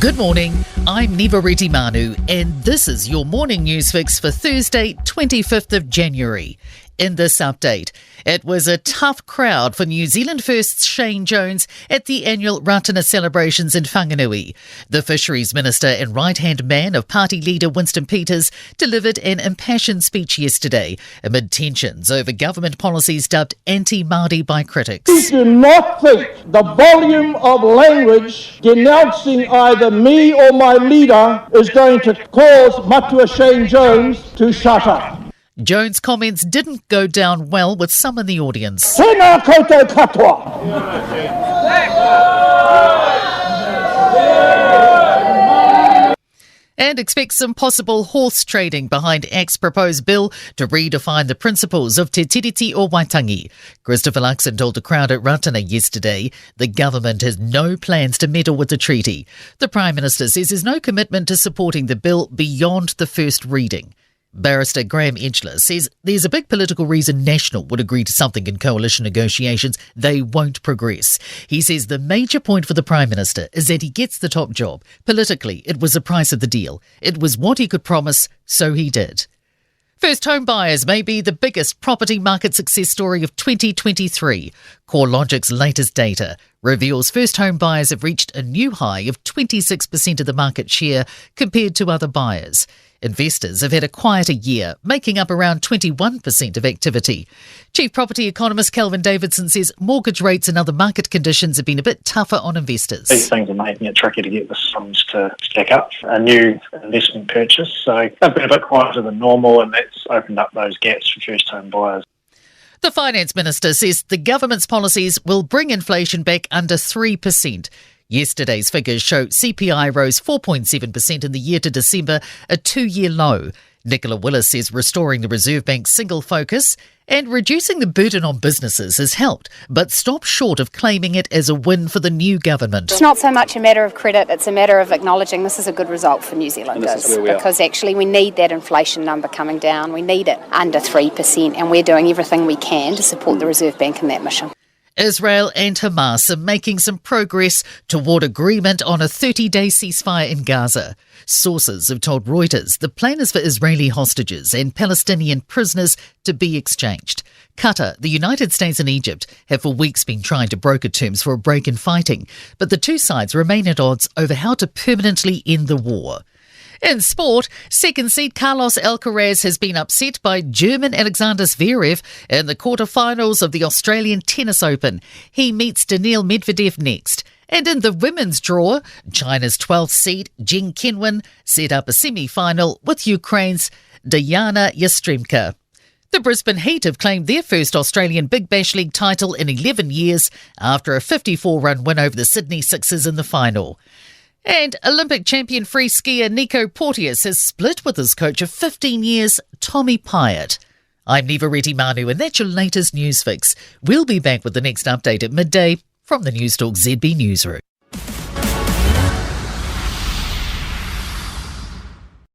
Good morning, I'm Nivareti Manu, and this is your morning news fix for Thursday, 25th of January. In this update, it was a tough crowd for New Zealand First's Shane Jones at the annual Ratana celebrations in Whanganui. The Fisheries Minister and right-hand man of party leader Winston Peters delivered an impassioned speech yesterday amid tensions over government policies dubbed anti-Māori by critics. We do not think the volume of language denouncing either me or my leader is going to cause Matua Shane Jones to shut up. Jones' comments didn't go down well with some in the audience. Tēnā koutou katoa. And expect some possible horse trading behind Act's proposed bill to redefine the principles of Te Tiriti o Waitangi. Christopher Luxon told the crowd at Ratana yesterday the government has no plans to meddle with the treaty. The Prime Minister says there's no commitment to supporting the bill beyond the first reading. Barrister Graham Edgler says there's a big political reason National would agree to something in coalition negotiations they won't progress. He says the major point for the Prime Minister is that he gets the top job. Politically, it was the price of the deal. It was what he could promise, so he did. First home buyers may be the biggest property market success story of 2023. CoreLogic's latest data reveals first home buyers have reached a new high of 26% of the market share compared to other buyers. Investors have had a quieter year, making up around 21% of activity. Chief property economist Kelvin Davidson says mortgage rates and other market conditions have been a bit tougher on investors. These things are making it tricky to get the sums to stack up. A new investment purchase, so they've been a bit quieter than normal, and that's opened up those gaps for first home buyers. The Finance Minister says the government's policies will bring inflation back under 3%. Yesterday's figures show CPI rose 4.7% in the year to December, a two-year low. Nicola Willis says restoring the Reserve Bank's single focus and reducing the burden on businesses has helped, but stops short of claiming it as a win for the new government. It's not so much a matter of credit, it's a matter of acknowledging this is a good result for New Zealanders, because actually we need that inflation number coming down. We need it under 3%, and we're doing everything we can to support the Reserve Bank in that mission. Israel and Hamas are making some progress toward agreement on a 30-day ceasefire in Gaza. Sources have told Reuters the plan is for Israeli hostages and Palestinian prisoners to be exchanged. Qatar, the United States and Egypt have for weeks been trying to broker terms for a break in fighting, but the two sides remain at odds over how to permanently end the war. In sport, second seed Carlos Alcaraz has been upset by German Alexander Zverev in the quarterfinals of the Australian Tennis Open. He meets Daniil Medvedev next. And in the women's draw, China's 12th seed Jing Qinwen set up a semi-final with Ukraine's Diana Yastremka. The Brisbane Heat have claimed their first Australian Big Bash League title in 11 years after a 54-run win over the Sydney Sixers in the final. And Olympic champion free skier Nico Porteous has split with his coach of 15 years, Tommy Pyatt. I'm Nivareti Manu, and that's your latest news fix. We'll be back with the next update at midday from the Newstalk ZB newsroom.